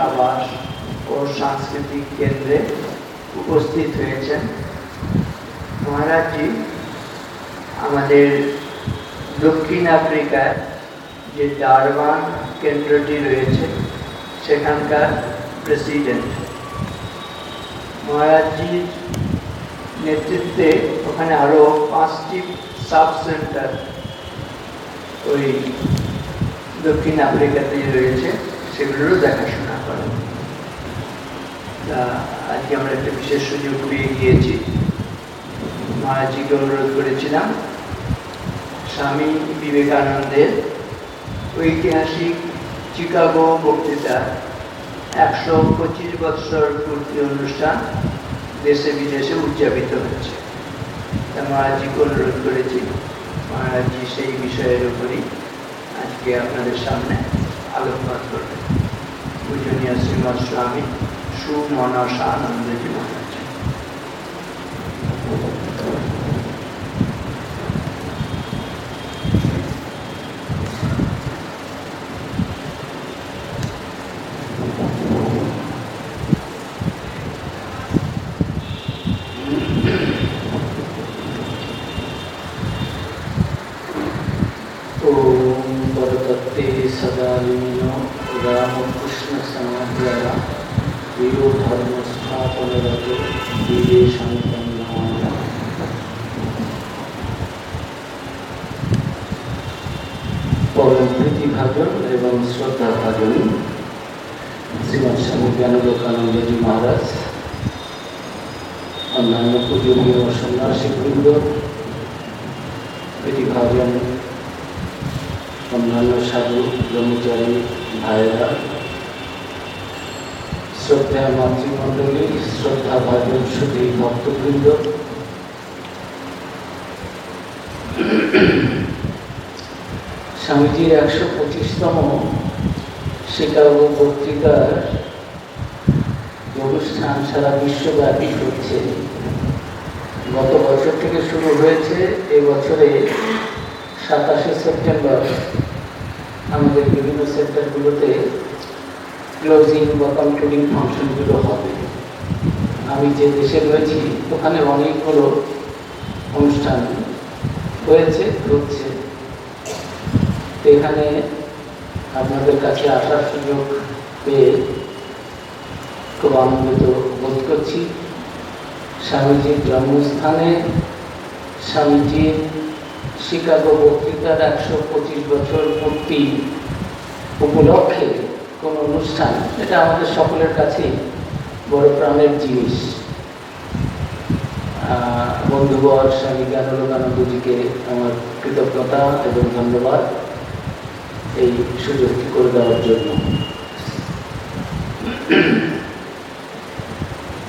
আবাস ও সাংস্কৃতিক কেন্দ্রে উপস্থিত হয়েছেন। মহারাজজি আমাদের দক্ষিণ আফ্রিকার যে ডারবান কেন্দ্রটি রয়েছে সেখানকার প্রেসিডেন্ট। মহারাজজির নেতৃত্বে ওখানে আরও 5টি সাব সেন্টার ওই দক্ষিণ আফ্রিকাতে রয়েছে, সেগুলোরও দেখাশোনা করেন। আজকে আমরা একটা বিশেষ সুযোগ পেয়ে গিয়েছি। মহারাজজিকে অনুরোধ করেছিলাম স্বামী বিবেকানন্দের ঐতিহাসিক চিকাগো বক্তৃতা 125 বৎসর পূর্তি অনুষ্ঠান দেশে বিদেশে উদযাপিত হচ্ছে। তা মহারাজজিকে অনুরোধ করেছি, মহারাজজি সেই বিষয়ের উপরই আজকে আপনাদের সামনে আলোকপাত করবেন। পূজনীয় শ্রীমৎ স্বামী সুমনসানন্দজি মহারাজ। सदालिनो रामकृष्ण समाध्याय वीरो धर्म स्थापनरतो विदेशांतन्नाय परम प्रीतिभाजन एवं श्रद्धाभाजन श्रीमद स्वामी ज्ञानलोकानंद जी महाराज, अन्यान्य पूजनीय सन्यासी वृंद, प्रीतिभाजन अन्यान्य साधु ब्रह्मचारी भाईरा, श्रद्धा मातृमंडली, श्रद्धा भाजन सुधी भक्तवृंद, स्वामीजीर 125तम शिकागो पत्रिकार অনুষ্ঠান সারা বিশ্বব্যাপী হচ্ছে। গত বছর থেকে শুরু হয়েছে। এই বছরে 27শে সেপ্টেম্বর আমাদের বিভিন্ন সেন্টারগুলোতে ক্লোজিং বা কনক্লুডিং ফাংশনগুলো হবে। আমি যে দেশে রয়েছি ওখানে অনেকগুলো অনুষ্ঠান হয়েছে, হচ্ছে। এখানে আপনাদের কাছে আসার সুযোগ পেয়ে খুব আনন্দিত বোধ করছি। স্বামীজির জন্মস্থানে স্বামীজির শিকাগো বক্তৃতার 125 বছর পূর্তি উপলক্ষে কোনো অনুষ্ঠান, এটা আমাদের সকলের কাছেই বড় প্রাণের জিনিস। বন্ধুবর স্বামী জ্ঞানলোকানন্দজিকে আমার কৃতজ্ঞতা এবং ধন্যবাদ এই সুযোগটি করে দেওয়ার জন্য।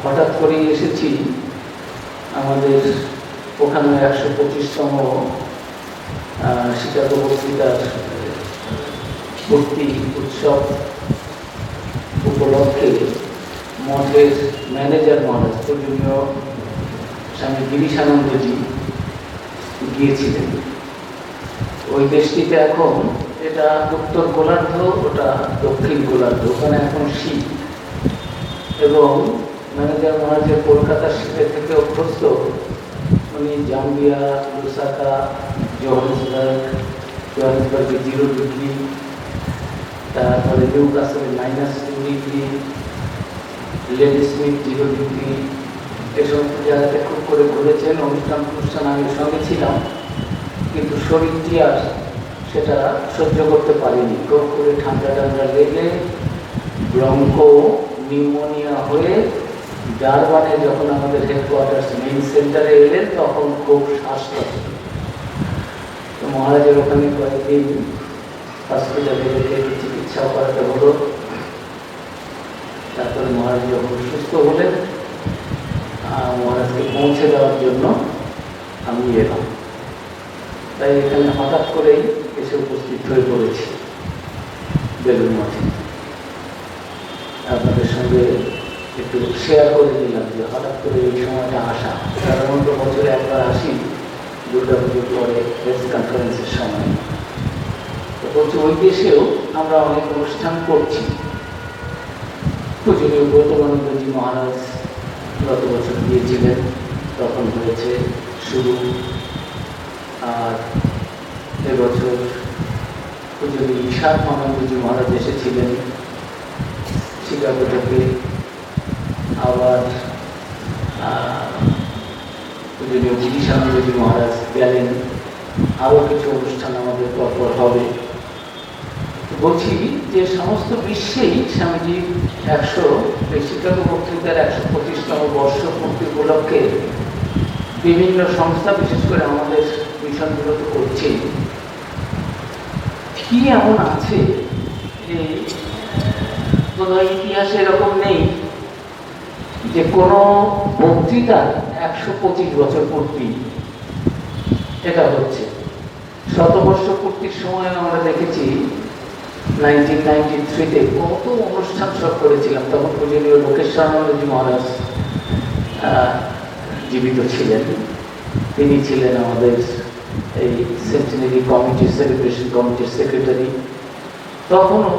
হঠাৎ করেই এসেছি। আমাদের ওখানে 125তম শিকাগো বক্তৃতার ভর্তি উৎসব উপলক্ষে মঠের ম্যানেজার মহারাজ পূজনীয় স্বামী গিরিশানন্দজি গিয়েছিলেন। ওই দেশটিতে এখন, এটা উত্তর গোলার্ধ, ওটা দক্ষিণ গোলার্ধ, ওখানে এখন শীত, এবং ম্যানেজার মহারাজের কলকাতার শীতের থেকে অভ্যস্ত। উনি জাম্বিয়া, লুসাকা, জোহান্সবার্গে 0 ডিগ্রি, তারপরে নিউকাসলে -2 ডিগ্রি, লেডি স্মিথ 0 ডিগ্রি, এসব জায়গাতে খুব করে ঘুরেছেন। অনুষ্ঠান আমি সঙ্গে ছিলাম, কিন্তু শরীরটি আর সেটা সহ্য করতে পারিনি। খুব করে ঠান্ডা লেগে ব্রঙ্কো নিউমোনিয়া হয়ে ডারবানে যখন আমাদের হেডকোয়ার্টার্স মেইন সেন্টারে এলেন তখন খুব শ্বাসকষ্ট। তো মহারাজের ওখানে কয়েকদিন হসপিটালে রেখে চিকিৎসা করাতে হলো। তারপরে মহারাজ যখন সুস্থ হলেন, মহারাজকে পৌঁছে দেওয়ার জন্য আমি এলাম। তাই এখানে হঠাৎ করেই এসে উপস্থিত হয়ে পড়েছি বেলুড় মঠে। আপনাদের সঙ্গে একটু শেয়ার করে দিলাম যে হঠাৎ করে এই সময়টা আসা। সাধারণত বছরে একবার আসি দুর্গাপুজোর পরে প্রেস কনফারেন্সের সময়। তো বলছি ওই দেশেও আমরা অনেক অনুষ্ঠান করছি। পূজনীয় গৌতমানন্দজি মহারাজ গত বছর গিয়েছিলেন, তখন হয়েছে শুরু। আর এবছর পূজনীয় ঈশানানন্দজি মহারাজ এসেছিলেন শিকাগো থেকে। আবার পূজনীয় গিরিশানন্দজি মহারাজ গেলেন। আরও কিছু অনুষ্ঠান আমাদের পরপর হবে। বলছি যে সমস্ত বিশ্বেই স্বামীজি শিকাগো বক্তৃতার 125তম বর্ষপূর্তি উপলক্ষে বিভিন্ন সংস্থা, বিশেষ করে আমাদের মিশনগুলো তো করছে। কি এমন আছে যে বোধহয় ইতিহাসে এরকম নেই যে কোনো বক্তৃতার 125 বছর পূর্তি এটা হচ্ছে। শতবর্ষ পূর্তির সময় আমরা দেখেছি 1993-তে কত অনুষ্ঠান সব করেছিলাম। তখন পূজনীয় লোকেশ্বরানন্দজি মহারাজ জীবিত ছিলেন। তিনি ছিলেন আমাদের এই সেন্টিনারি কমিটি, সেলিব্রেশন কমিটির সেক্রেটারি। তখনও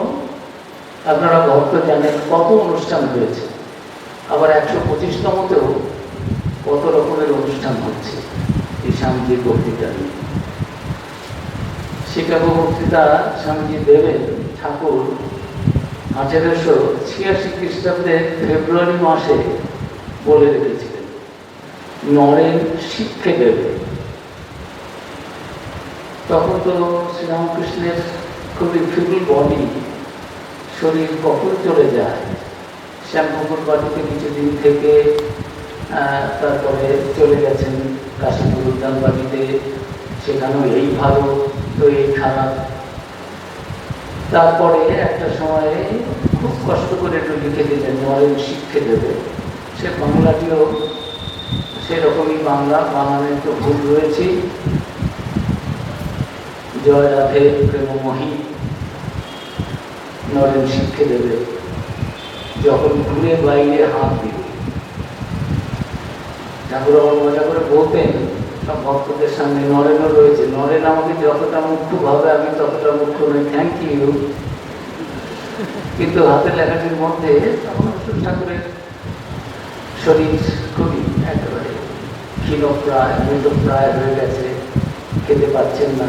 আপনারা ভক্ত জানেন কত অনুষ্ঠান হয়েছে। আবার 125তমতেও কত রকমের অনুষ্ঠান হচ্ছে এই স্বামীজির বক্তৃতা নিয়ে। শিকাগো বক্তৃতা স্বামীজি দেবেন ঠাকুর 1886 খ্রিস্টাব্দে ফেব্রুয়ারি মাসে বলে রেখেছিলেন, নরেন শিক্ষে দেবে। তখন তো শ্রীরামকৃষ্ণের খুবই ফিবল বডি, শরীর কখন চলে যায়। শ্যামপুকুর বাড়িতে কিছুদিন থেকে তারপরে চলে গেছেন কাশীপুর উদ্যান বাড়িতে, সেখানেও এই ভালো তো এই খারাপ। তারপরে একটা সময়ে খুব কষ্ট করে একটু লিখে দিলেন নরেন শিক্ষে দেবে। সে বাংলাটিও সেরকমই বাংলা, বানানে একটু ভুল রয়েছে। জয় রাধে প্রেমমোহী নরেন শিক্ষে দেবে, যখন ঘুরে বাইরে হাত দিবে। ঠাকুর আবার মজা করে বলতেন সব ভক্তদের সামনে, নরেনও রয়েছে, নরেন আমাকে যতটা মুখ্য ভাবে আমি ততটা মুখ্য নই, থ্যাংক ইউ। কিন্তু হাতের লেখাটির মধ্যে তখন ঠাকুরের শরীর খুবই একেবারে ক্ষীণপ্রায়, মৃতপ্রায় হয়ে গেছে, খেতে পাচ্ছেন না।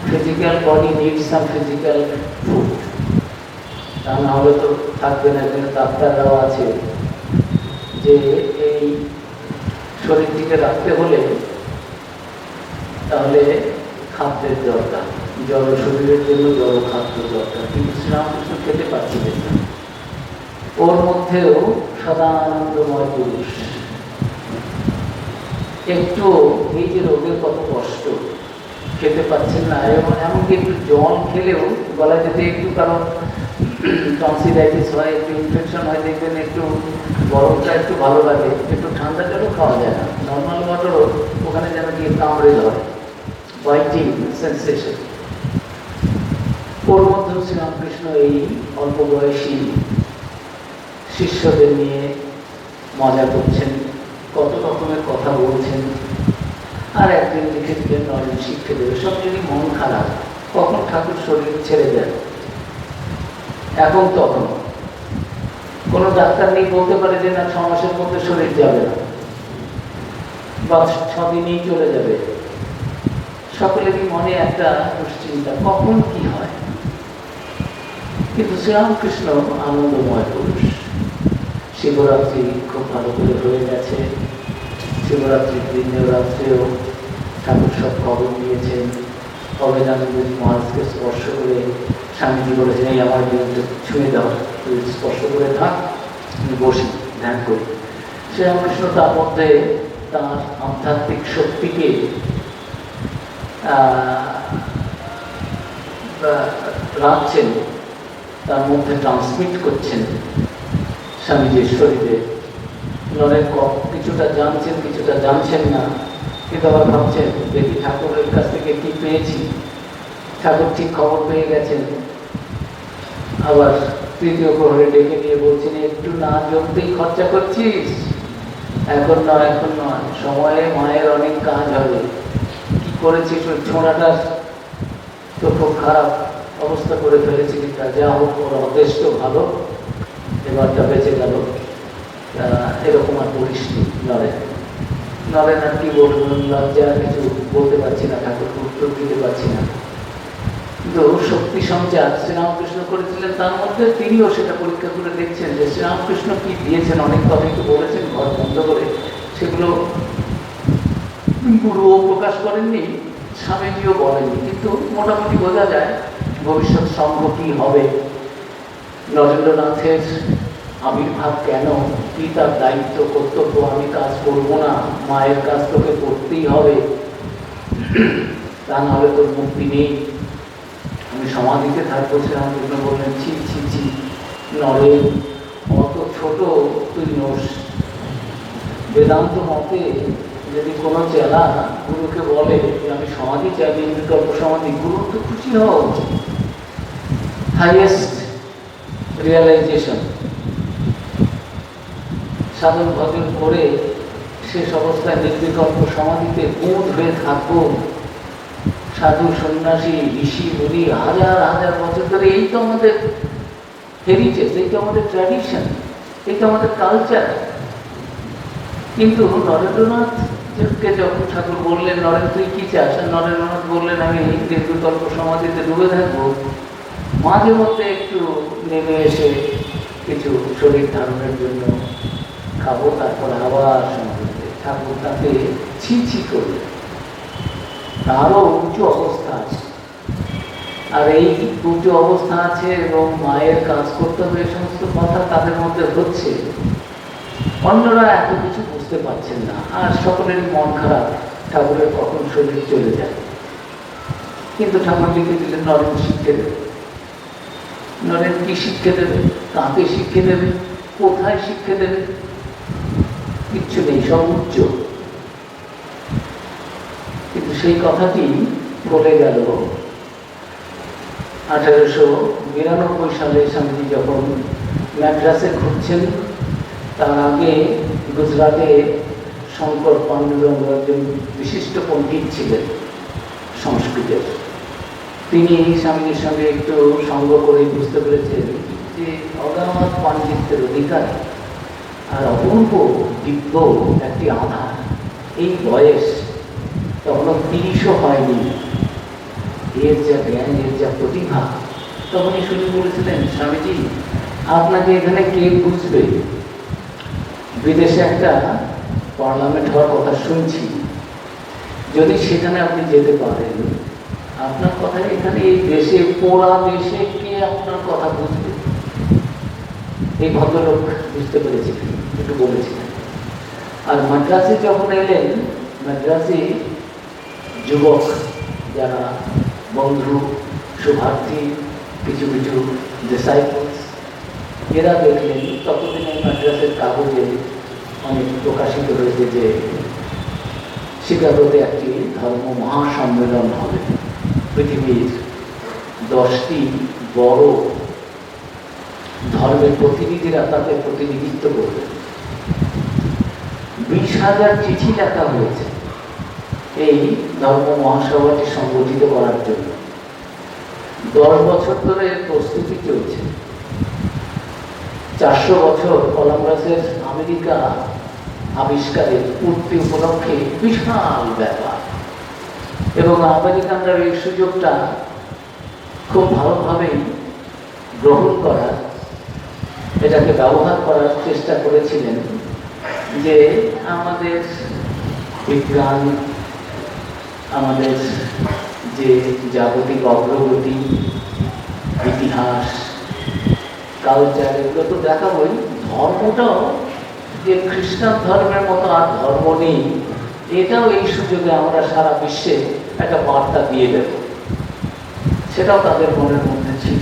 Physical body need some physical food, তা না হলে তো থাকবে না। এখানে ডাক্তাররাও আছে যে এই শরীরটিকে রাখতে হলে তাহলে খাদ্যের দরকার, জল শরীরের জন্য জল খাদ্য দরকার। কিন্তু শ্রীরামকৃষ্ণ খেতে পাচ্ছিলেন না। ওর মধ্যেও সদানন্দময় পুরুষ, একটু এই যে রোগের কত কষ্ট, খেতে পাচ্ছেন না। এবং এমনকি একটু জল খেলেও গলায় যদি একটু কারণ টনসিলাইটিস হয়, একটু ইনফেকশন হয়, দেখবেন একটু গরমটা একটু ভালো লাগে, একটু ঠান্ডা জলও খাওয়া যায় না। নর্মাল ওয়াটারও ওখানে যেন গিয়ে কামড়ে ধরে, বাইটিং সেন্সেশন। ওর মধ্যেও শ্রীরামকৃষ্ণ এই অল্প বয়সী শিষ্যদের নিয়ে মজা করছেন, কত রকমের কথা বলছেন। আর একদিন লিখে দিলেন নরেন শিক্ষে দেবে। সব যদি মন খারাপ, কখন ঠাকুর শরীর ছেড়ে দেন, এখন তখন কোনো ডাক্তার নেই বলতে পারে যে না 6 মাসের মধ্যে শরীর যাবে না বা 6 দিনেই চলে যাবে। সকলেরই মনে একটা দুশ্চিন্তা, কখন কি হয়। কিন্তু শ্রীরামকৃষ্ণ আনন্দময় পুরুষ। শিবরাত্রি খুব ভালো করে হয়ে গেছে। শিবরাত্রির দিনেও রাত্রেও ঠাকুর সব খবর নিয়েছেন। অভেদানন্দজি মহারাজকে স্পর্শ করে স্বামীজি বলেছেন, এই আমার বিরুদ্ধে ছুঁয়ে দাও, তুই স্পর্শ করে থাক, আমি বসি ধ্যান করি। শ্রীরামকৃষ্ণ তার মধ্যে তার আধ্যাত্মিক শক্তিকে রাখছেন, তার মধ্যে ট্রান্সমিট করছেন স্বামীজির শরীরে। নরেন কিছুটা জানছেন, কিছুটা জানছেন না, কিন্তু আবার ভাবছেন দেখি ঠাকুরের কাছ থেকে কি পেয়েছি। ঠাকুর ঠিক খবর পেয়ে গেছেন। আবার তৃতীয় প্রহরে ডেকে নিয়ে বলছেন, একটু না জমতেই খরচা করছিস, এখন নয়, এখন নয়, সময়ে মায়ের অনেক কাজ হবে। কি করেছিস ওই ছোঁড়াটার তো খুব খারাপ অবস্থা করে ফেলেছি, যা হোক ওর অদেষ্ট ভালো, এবারটা বেঁচে গেল। এরকম আর বলিসনি নরেন। নরেন আর কি বলবেন, লজ্জা কিছু বলতে পারছি না, ঠাকুরকে উত্তর দিতে পারছি না। কিন্তু শক্তি সঞ্চার শ্রীরামকৃষ্ণ করেছিলেন, তার মধ্যে তিনিও সেটা পরীক্ষা করে দেখছেন যে শ্রীরামকৃষ্ণ কি দিয়েছেন। অনেক কথাই তো বলেছেন ঘর বন্ধ করে, সেগুলো গুরুও প্রকাশ করেননি, স্বামীজিও বলেননি, কিন্তু মোটামুটি বোঝা যায় ভবিষ্যৎ সংঘ কি হবে, নরেন্দ্রনাথের আবির্ভাব কেন, কি তার দায়িত্ব কর্তব্য, আমি কাজ করবো না, মায়ের কাজ তোকে করতেই হবে, তা নাহলে তোর মুক্তি নেই, আমি সমাধিতে থাকবো। শ্রীরামকৃষ্ণ বললেন, ছি ছি ছি নরেন, অত ছোট তুই নোস। বেদান্ত মতে যদি কোনো চেলা গুরুকে বলে যে আমি সমাধি চাই, নির্বিকল্প সমাধি, গুরু তো খুশি হওয়া উচিত। হাইয়েস্ট রিয়েলাইজেশন, সাধন ভজন করে শেষ অবস্থায় নির্বিকল্প সমাধিতে বোধ হয়ে থাকবো। সাধু সন্ন্যাসী ঋষি মুনি হাজার হাজার বছর ধরে, এই তো আমাদের হেরিটেজ, এই তো আমাদের ট্র্যাডিশন, এই তো আমাদের কালচার। কিন্তু নরেন্দ্রনাথকে যখন ঠাকুর বললেন, নরেন তুই কি চাস, নরেন্দ্রনাথ বললেন আমি নির্বিকল্প সমাধিতে ডুবে থাকবো, মাঝে মধ্যে একটু নেমে এসে কিছু শরীর ধারণের জন্য খাবো, তারপর আবার সমাধিতে। ঠাকুর তাকে ছি ছি করলেন। তারও উঁচু অবস্থা আছে, আর এই উঁচু অবস্থা আছে এবং মায়ের কাজ করতে হবে, এই সমস্ত কথা তাদের মধ্যে হচ্ছে। অন্যরা এত কিছু বুঝতে পারছেন না, আর সকলেরই মন খারাপ, ঠাকুরের কখন শরীর চলে যায়। কিন্তু ঠাকুর লিখে দিলেন নরেন শিক্ষে দেবে। নরেন কি শিক্ষে দেবে, কাকে শিক্ষে দেবে, কোথায় শিক্ষে দেবে, কিচ্ছু নেই, সব উচ্চ। কিন্তু সেই কথাটি বলে গেল 1892 সালে স্বামীজি যখন ম্যাড্রাসে ঘুরছেন। তার আগে গুজরাটে শঙ্কর পাণ্ডুরঙ্গ একজন বিশিষ্ট পণ্ডিত ছিলেন সংস্কৃতের। তিনি স্বামীজির সঙ্গে একটু সঙ্গ করে বুঝতে পেরেছেন যে অগাধ পাণ্ডিত্যের অধিকার আর অপূর্ব দিব্য একটি আধার। এই বয়স তখনও 30ও হয়নি, এর যা জ্ঞান, এর যা প্রতিভা। তখনই শুনে বলেছিলেন, স্বামীজি আপনাকে এখানে কে বুঝবে, বিদেশে একটা পার্লামেন্ট হওয়ার কথা শুনছি, যদি সেখানে আপনি যেতে পারেন, আপনার কথা এখানে এই দেশে, পোড়া দেশে কে আপনার কথা বুঝবে। এই ভদ্রলোক বুঝতে পেরেছিলেন, একটু বলেছিলেন। আর মাদ্রাসে যখন এলেন, মাদ্রাসে যুবক যারা বন্ধু, শুভার্থী, কিছু কিছু ডিসাইপলস, এরা দেখলেন ততদিনে মাদ্রাসের কাগজে অনেক প্রকাশিত হয়েছে যে শিকাগোতে একটি ধর্ম মহাসম্মেলন হবে, পৃথিবীর 10টি বড় ধর্মের প্রতিনিধিরা তাদের প্রতিনিধিত্ব করবে। 20,000 চিঠি লেখা হয়েছে এই ধর্ম মহাসভাটি সংগঠিত করার জন্য। 10 বছর ধরে প্রস্তুতি চলছে। 400 বছর কলম্বাসের আমেরিকা আবিষ্কারের পূর্তি উপলক্ষে বিশাল ব্যাপার, এবং আমেরিকানরা এই সুযোগটা খুব ভালোভাবেই গ্রহণ করার, এটাকে ব্যবহার করার চেষ্টা করেছিলেন যে আমাদের বিজ্ঞান, আমাদের যে জাগতিক অগ্রগতি, ইতিহাস, কালচার, এগুলো তো দেখাবই, ধর্মটাও যে খ্রিস্টান ধর্মের মতো আর ধর্ম নেই, এটাও এই সুযোগে আমরা সারা বিশ্বে একটা বার্তা দিয়ে দেব, সেটাও তাদের মনের মধ্যে ছিল।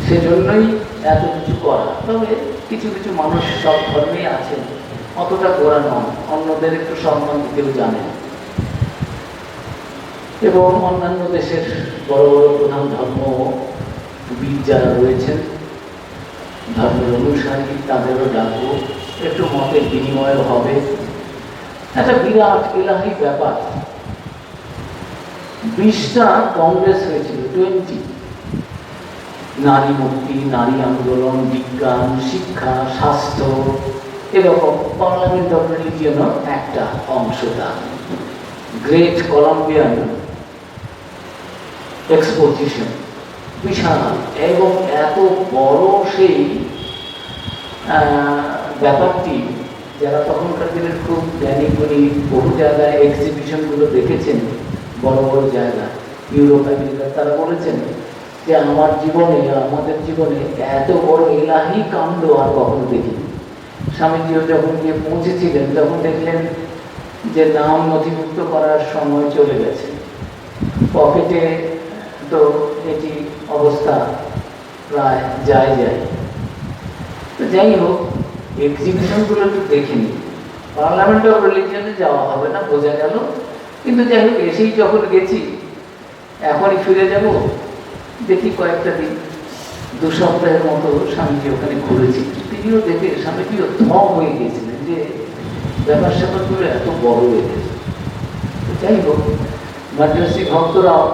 সেজন্যই এত কিছু করা। তবে কিছু কিছু মানুষ সব ধর্মেই আছেন, অতটা গোড়া নন, অন্যদের একটু সম্মান দিতেও জানেন। এবং অন্যান্য দেশের বড় বড় প্রধান ধর্মবিদ যারা রয়েছেন, ধর্মের অনুসারী, তাদেরও ডাকবো, একটু মতের বিনিময় হবে। একটা বিরাট এলাহি ব্যাপার। 20টা কংগ্রেস হয়েছিল, 20 নারী মুক্তি, নারী আন্দোলন, বিজ্ঞান, শিক্ষা, স্বাস্থ্য, এরকম পার্লামেন্ট অফ রিলিজিয়নও একটা অংশটা। গ্রেট কলম্বিয়ান এক্সপোজিশন, বিশাল এবং এত বড় সেই ব্যাপারটি, যারা তখনকার দিনের খুব জ্ঞানী গুণী বহু জায়গায় এক্সিবিশনগুলো দেখেছেন, বড় বড় জায়গা ইউরোপ আমেরিকা, তারা বলেছেন যে আমার জীবনে, আমাদের জীবনে এত বড় এলাহি কাণ্ড আর কখনো দেখিনি। স্বামীজিও যখন গিয়ে পৌঁছেছিলেন তখন দেখলেন যে নাম নথিভুক্ত করার সময় চলে গেছে, পকেটে তো এটি অবস্থা প্রায় যায়। তো যাই হোক, এক্সিবিশনগুলো একটু দেখিনি। পার্লামেন্ট অফ রিলিজিয়নে যাওয়া হবে না বোঝা গেল, কিন্তু যাই হোক এসেই যখন গেছি, এখনই ফিরে যাব, দেখি কয়েকটা দিন, 2 সপ্তাহের মতো স্বামীজি ওখানে ঘুরেছি। তিনিও দেখে স্বামীজিও থম হয়ে গিয়েছিলেন যে ব্যাপার স্যাপারগুলো এত বড় হয়ে গেছে। যাই হোক, মাদ্রাসী ভক্তরাও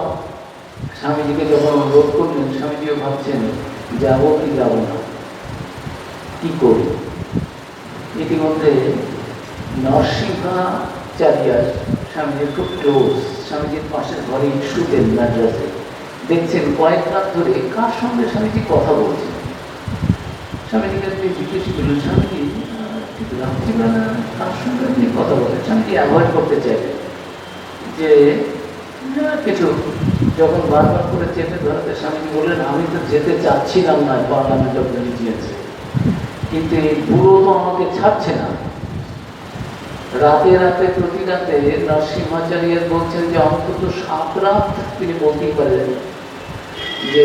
স্বামীজিকে যখন অনুরোধ করলেন, স্বামীজিও ভাবছেন যাবো কি যাব না, কি করি। ইতিমধ্যে নরসিংহাচার্য স্বামীজির খুব ক্লোজ, স্বামীজির পাশের ঘরে শুতেন মাদ্রাসে, দেখছেন কয়েক রাত ধরে কার সঙ্গে স্বামীজি কথা বলছেন। স্বামীজিকে আপনি জিজ্ঞেস করলেন, স্বামীজি রাত্রিবেলা কার সঙ্গে আপনি কথা বলেন? স্বামীজি অ্যাভয়েড করতে চাইলেন যে কিছু, যখন বারবার করে চেপে ধরাতে স্বামীজি বললেন, আমি তো যেতে চাচ্ছিলাম না পার্লামেন্ট অফ রিলিজিয়ন্সে, কিন্তু এই বুড়ো তো আমাকে ছাড়ছে না। রাতে রাতে প্রতি রাতে নরসিংহাচার্য বলছেন যে অন্তত 7 রাত তিনি বলতেই পারেন যে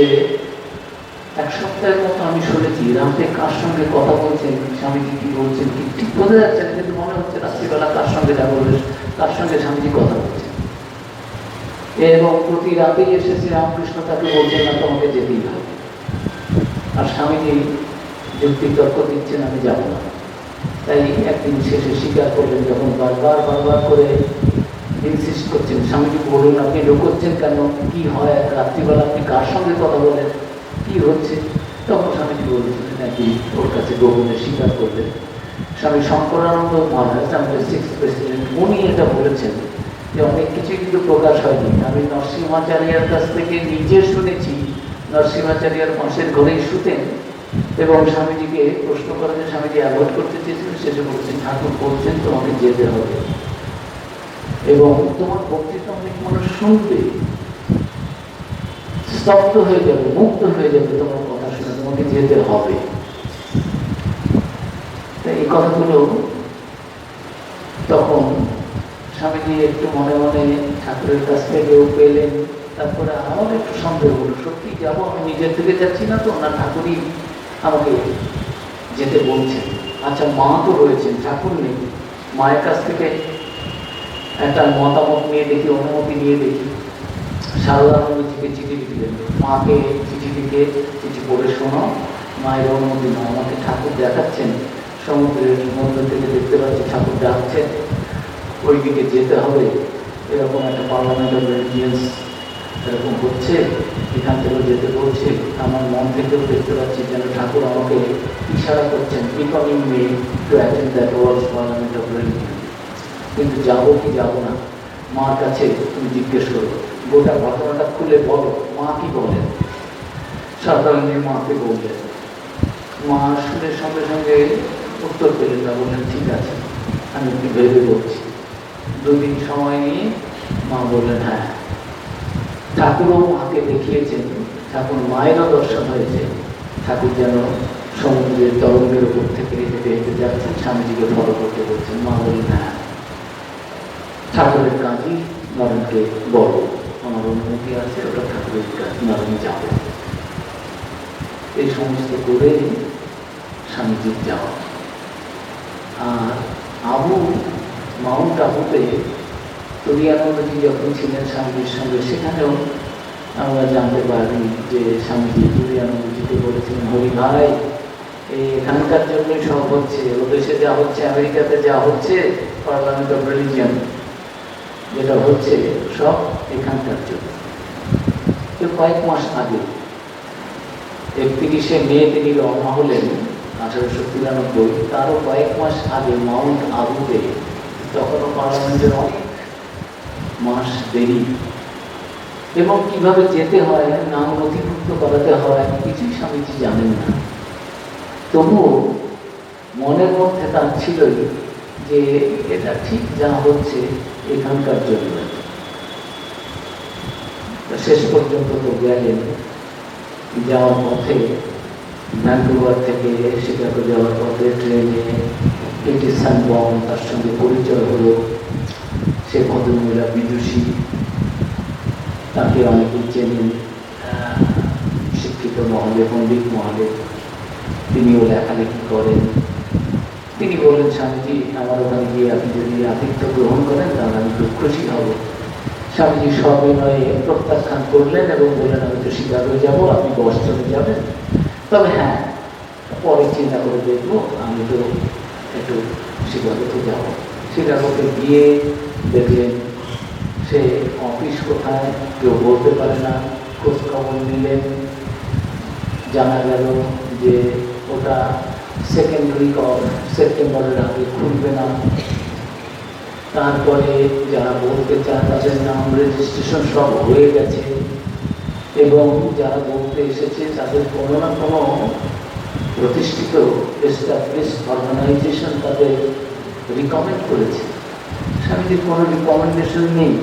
1 সপ্তাহের মতো আমি শুনেছি রাতে কার সঙ্গে কথা বলছেন, স্বামীজি কি বলছেন কি ঠিক বোঝা যাচ্ছে না, কিন্তু মনে হচ্ছে রাত্রিবেলা কার সঙ্গে যা বলবে কার সঙ্গে স্বামীজি কথা বলছেন। এবং প্রতি রাতেই এসে শ্রীরামকৃষ্ণ তাকে বলছেন না তোমাকে যেতেই হবে, আর স্বামীজি যুক্তি তর্ক দিচ্ছেন আমি যাব না। তাই একদিন শেষে স্বীকার করলেন, যখন বারবার করে ইনসিস্ট করছেন, স্বামীজি বলুন আপনি লুকোচ্ছেন কেন, কি হয় রাত্রিবেলা, আপনি কার সঙ্গে কথা বলেন, কি হচ্ছে? তখন স্বামীজি বলেছিলেন নাকি ওর কাছে গোপনে স্বীকার করলেন। স্বামী শঙ্করানন্দ মহারাজ, আমাদের 6th প্রেসিডেন্ট, উনি এটা বলেছেন যে অনেক কিছুই কিন্তু প্রকাশ হয়নি। আমি নরসিংহাচার্যের কাছ থেকে নিজে শুনেছি, নরসিংহাচার্যের পাশের ঘরেই শুতেন, এবং স্বামীজিকে প্রশ্ন করা যে স্বামীজি অ্যাভয়েড করতে চেয়েছিলেন, শেষে বলছেন ঠাকুর বলছেন তোমাকে যেতে হবে, এবং তোমার বক্তৃতা অনেক মানুষ শুনবে, স্তব্ধ হয়ে যাবে, মুগ্ধ হয়ে যাবে তোমার কথা শুনে, তোমাকে যেতে হবে। তাই এই কথাগুলো তখন স্বামীজি একটু মনে মনে ঠাকুরের কাছ থেকেও পেলেন। তারপরে আমার একটু সন্দেহ হলো, সত্যি যাবো, আমি নিজের থেকে যাচ্ছি না তো, না ঠাকুরই আমাকে যেতে বলছেন। আচ্ছা, মা তো রয়েছেন, ঠাকুর নেই, মায়ের কাছ থেকে একটা মতামত নিয়ে দেখি, অনুমতি নিয়ে দেখি। সারদানন্দজিকে চিঠি লিখলেন, মাকে চিঠি লিখে চিঠি পড়ে শোনো, মায়ের অনুমতি না, আমাকে ঠাকুর দেখাচ্ছেন, সমুদ্রের মধ্য থেকে দেখতে পাচ্ছি ঠাকুর ডাকছেন, ওই দিকে যেতে হবে, এরকম একটা পার্লামেন্ট অফ রিলিজিয়ন্স এরকম হচ্ছে, এখান থেকে যেতে বলছে, আমার মন থেকেও দেখতে পাচ্ছি যেন ঠাকুর আমাকে ইশারা করছেন, becoming May to attend that world parliament of religion. কিন্তু যাবো কি যাবো না, মার কাছে তুমি জিজ্ঞেস করো, গোটা ঘটনাটা খুলে বলো, মা কি বলেন। সাধারণত মাকে বললেন, মা শুনে সঙ্গে সঙ্গে উত্তর পেলেন না, বললেন ঠিক আছে আমি একটু ভেবে বলছি। 2 দিন সময় নিয়ে মা বললেন হ্যাঁ। ঠাকুরও মাকে দেখিয়েছেন, ঠাকুর মায়েরও দর্শন হয়েছে, ঠাকুর যেন সমুদ্রের তরঙ্গের উপর থেকে হেঁটে হেঁটে যাচ্ছেন, স্বামীজিকে ফলো করতে বলছেন। মা বললেন হ্যাঁ, ঠাকুরের কাজই নরেনকে বড়, আমার অনুমতি আছে, ওটা ঠাকুরের কাজ, নরেন যাবে। এই সমস্ত করে স্বামীজির যাওয়া। আর মাউন্ট আবুতে তুরিয়ানন্দজি যখন ছিলেন স্বামীজির সঙ্গে, সেখানেও আমরা জানতে পারি যে স্বামীজি তুরিয়ানন্দজিকে বলেছিলেন, হরি ভাই এখানকার জন্যই সব হচ্ছে, ও দেশে যা হচ্ছে, আমেরিকাতে যা হচ্ছে, পার্লামেন্ট অফ রিলিজিয়ন যেটা হচ্ছে, সব এখানকার জন্য। কয়েক মাস আগে 31শে মে তিনি রওনা হলেন 1893। তারও কয়েক মাস আগে মাউন্ট আবুতে, তখনও পার্লামেন্টের অনেক মাস দেরি, এবং কিভাবে যেতে হয়, নাম নথিভুক্ত করাতে হয়, কিছুই স্বামীজি জানেন না। তবুও মনের মধ্যে তার ছিলই যে এটা ঠিক যা হচ্ছে এখানকার জন্য। শেষ পর্যন্ত তো গেলেন। যাওয়ার পথে ভ্যাঙ্কুভার থেকে শিকাগো যাওয়ার পথে ট্রেনে এটি সানবম, তার সঙ্গে পরিচয় হলো। সে ভদ্রমহিলা বিদুষী, তাকে অনেকেই চেনেন শিক্ষিত মহলে, পণ্ডিত মহলে। তিনিও লেখালেখি করেন। তিনি বলেন, স্বামীজি আমার ওখানে গিয়ে আপনি যদি আতিথ্য গ্রহণ করেন তাহলে আমি খুব খুশি হব। স্বামীজি সবিনয়ে প্রত্যাখ্যান করলেন এবং বললেন, আমি তো শিকাগো যাবো, আপনি বস্টনে যাবেন, তবে হ্যাঁ পরে চিন্তা করে দেখবো, আমি তো একটু শিকাগোতে যাবো। শিকাগোতে গিয়ে দেখলেন সে অফিস কোথায় কেউ বলতে পারে না। খোঁজ খবর নিলেন, জানা গেল যে ওটা সেকেন্ড উইক অফ সেপ্টেম্বরের আগে খুলবে না। তারপরে যারা বলতে চান তাদের নাম রেজিস্ট্রেশন সব হয়ে গেছে, এবং যারা বলতে এসেছে তাদের কোনো না কোনো প্রতিষ্ঠিত এস্টাবলিশ অর্গানাইজেশন তাদের রিকমেন্ড করেছে। স্বামীজির কোনো রিকমেন্ডেশন নেই।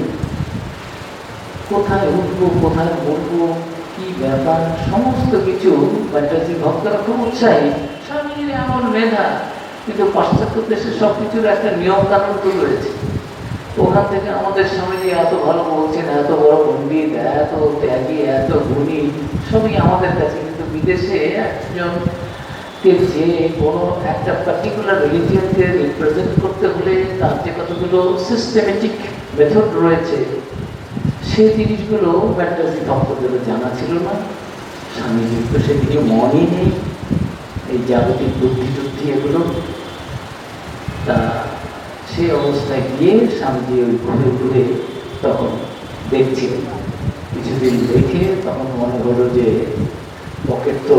কোথায় উঠবো, কোথায় বলবো, কি ব্যাপার, সমস্ত কিছু ব্যাটার্জি ভক্তরা খুব উৎসাহী। স্বামীজির এমন মেধা, কিন্তু পাশ্চাত্য দেশে সব কিছুর একটা নিয়ম কানুন তো রয়েছে। ওখান থেকে আমাদের স্বামীজি এত ভালো বলছেন, এত বড় পণ্ডিত, এত ত্যাগী, এত গুণী, সবই আমাদের কাছে। কিন্তু বিদেশে একজনকে যে কোনো একটা পার্টিকুলার রিলিজিয়নকে রিপ্রেজেন্ট করতে হলে তার যে কতগুলো সিস্টেমেটিক মেথড রয়েছে, সেই জিনিসগুলো ব্যাটার্জি ভক্তদের জানা ছিল না। স্বামীজির তো সেদিকে মনই নেই, এই জাগতিক বুদ্ধি এগুলো। তা সেই অবস্থায় গিয়ে স্বামীজি ওই ঘুরে ঘুরে তখন দেখছিলেন। কিছুদিন দেখে তখন মনে হলো যে পকেট তো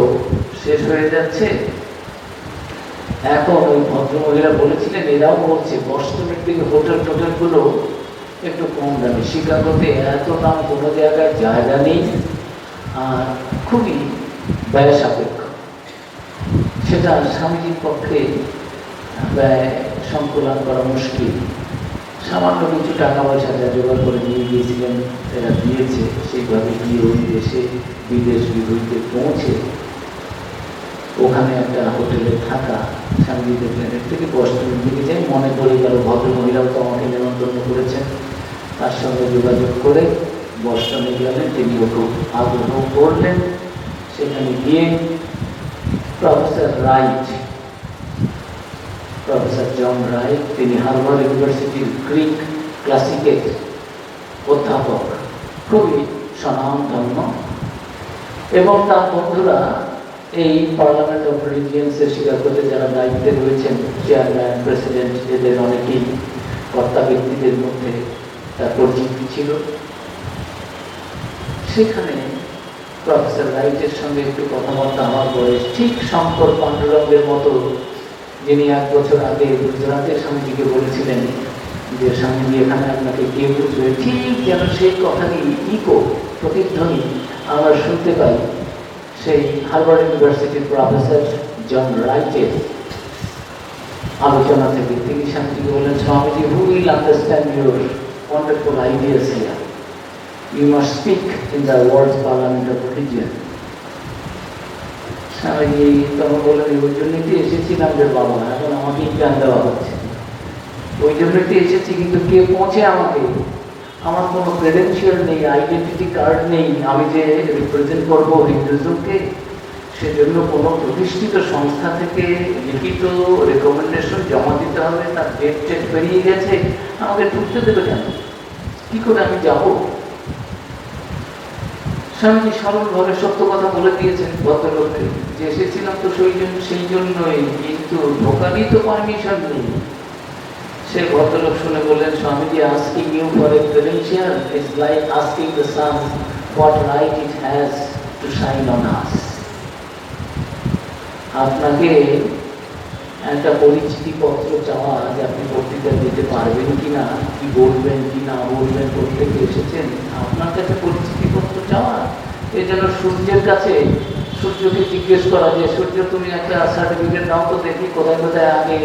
শেষ হয়ে যাচ্ছে। এখন ওই ভদ্রমহিলা বলেছিলেন, এরাও বলছে বস্টনের দিকে হোটেলগুলো একটু কম দামে, শিকাগোতে এত দাম কোনো জায়গায় জায়গা নেই, আর খুবই ব্যয় সাপেক্ষ। সেটা স্বামীজির পক্ষে ব্যয় সংকুলন করা মুশকিল। সামান্য কিছু টাকা পয়সা যা জোগাড় করে নিয়ে গিয়েছিলেন, এরা দিয়েছে। সেইভাবে গিয়ে ওই দেশে বিদেশ বিভূতিতে পৌঁছে ওখানে একটা হোটেলে থাকা। স্বামীজি দেখলেন এর থেকে বস্টনের দিকে যাই, মনে পড়ে গেল ভদ্রমহিলাও তো আমাকে নেমন্তন্ন করেছেন। তার সঙ্গে যোগাযোগ করে বস্টনে গেলেন। তিনিও খুব আগ্রহ করলেন। সেখানে গিয়ে প্রফেসর জন রাইট, তিনি হার্ভার্ড ইউনিভার্সিটির গ্রিক ক্লাসিকের অধ্যাপক, খুবই স্বনামধন্য, এবং তার বন্ধুরা এই পার্লামেন্ট অফ রিলিজিয়ন্সের শিকাগোতে যারা দায়িত্বে রয়েছেন, চেয়ারম্যান, প্রেসিডেন্ট, এদের অনেকেই কর্তা ব্যক্তিদের মধ্যে তার পরিচিতি ছিল। সেখানে প্রফেসর রাইটের সঙ্গে একটু কথাবার্তা আমার বয়স, ঠিক শঙ্কর পাণ্ডুরঙ্গের মতো, যিনি 1 বছর আগে গুজরাটের স্বামীজিকে বলেছিলেন যে স্বামীজি এখানে আপনাকে কে বুঝবে, ঠিক যেন সেই কথারই ইকো, প্রতিধ্বনি আমরা শুনতে পাই সেই হার্ভার্ড ইউনিভার্সিটির প্রফেসর জন রাইটের আলোচনা থেকে। তিনি স্বামীজিকে বলেন, Swamiji, who will understand your wonderful ideas here? You must speak in the world's parliament of religion. Swamiji তখন বললেন, ওই জন্যই এসেছিলাম যে বাবা, এখন আমাকে জ্ঞান দেওয়া হচ্ছে, ওই জন্যই এসেছি, কিন্তু কে পৌঁছে আমাকে? আমার কোনো ক্রেডেন্সিয়াল নেই, আইডেন্টিটি কার্ড নেই, আমি যে রিপ্রেজেন্ট করবো হিন্দুজমকে, সেজন্য কোনো প্রতিষ্ঠিত সংস্থা থেকে লিখিত রেকমেন্ডেশন জমা দিতে হবে, তার ডেট পেরিয়ে গেছে, আমাকে ঢুকতে দেবে কেন? কি করে আমি যাবো? স্বামীজি সরলভাবে সত্য কথা বলে দিয়েছেন ভদ্রলোককে, যে এসেছিলাম তো সেই জন্যই, কিন্তু ঢোকারই তো পারমিশন নেই। সে ভদ্রলোক শুনে বললেন, Swamiji, asking you for a credential is like asking the sun what right it has to shine on us. আপনাকে একটা পরিচিতি পত্র চাওয়া যে আপনি বক্তৃতা দিতে পারবেন কিনা, কি বলবেন কি না বলবেন, প্রত্যেকে এসেছেন, আপনার কাছে পরিচিতি পত্র চাওয়া। এই জন্য সূর্যের কাছে, সূর্যকে জিজ্ঞেস করা যে সূর্য তুমি একটা সার্টিফিকেট নাও তো দেখি, কোথায় কোথায় আগে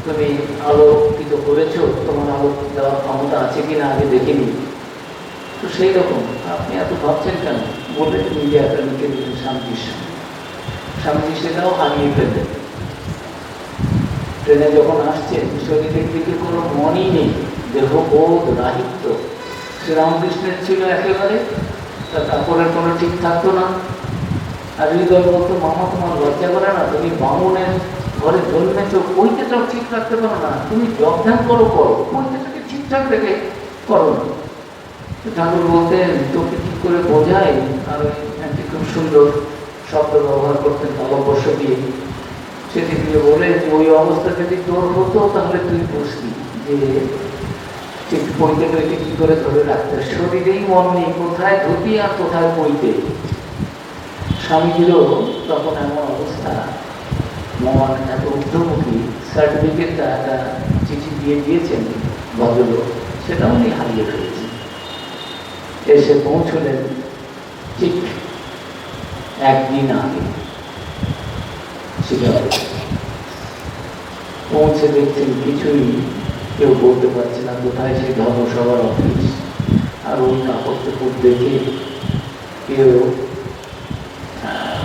তুমি আলোকিত করেছো, তোমার আলো দেওয়ার ক্ষমতা আছে কিনা আগে দেখিনি। তো সেই রকম আপনি এত ভাবছেন কেন বলে নিজে একটা লিখে দিলেন স্বামীজির সঙ্গে। স্বামীজি সেটাও হারিয়ে ফেললেন। ট্রেনে যখন আসছেন শরীরের দিকে কোনো মনই নেই, দেহবোধ রাহিত্য। শ্রীরামকৃষ্ণের ছিল একেবারে, তার কাপড়ের কোনো ঠিক থাকতো না। আর হৃদয় বলতো, মামা তোমার লজ্জা করে না, তুমি বামুনের ঘরে জন্মেছ, পৈতেটাও ঠিক রাখতে পারো না, তুমি জব ধ্যান করো করো, পৈতেটাকে ঠিকঠাক রেখে করো না। ঠাকুর বলতেন তোকে ঠিক করে বোঝাই। আর একটি খুব সুন্দর শব্দ ব্যবহার করতেন তালব্যস্য দিয়ে, সেটি দিয়ে বলে যে ওই অবস্থা যদি তোর হতো তাহলে তুই বুঝতি যে ঠিক পৈতেটাকে কি করে ধরে রাখতে। শরীরেই মন নেই, কোথায় ধুতি আর কোথায় পৈতে। স্বামীজিরও তখন এমন অবস্থা, মন এত ঊর্ধ্বমুখী। সার্টিফিকেটটা একটা চিঠি দিয়ে দিয়েছেন ভদ্রলোক, সেটা উনি হারিয়ে ফেলেছেন। এসে পৌঁছলেন ঠিক একদিন আগে শিকাগো। পৌঁছে দেখছেন কিছুই কেউ বলতে পারছে না, কোথায় সেই ধর্মসভার অফিস। আর ওই কাপড় চোপড় দেখে কেউ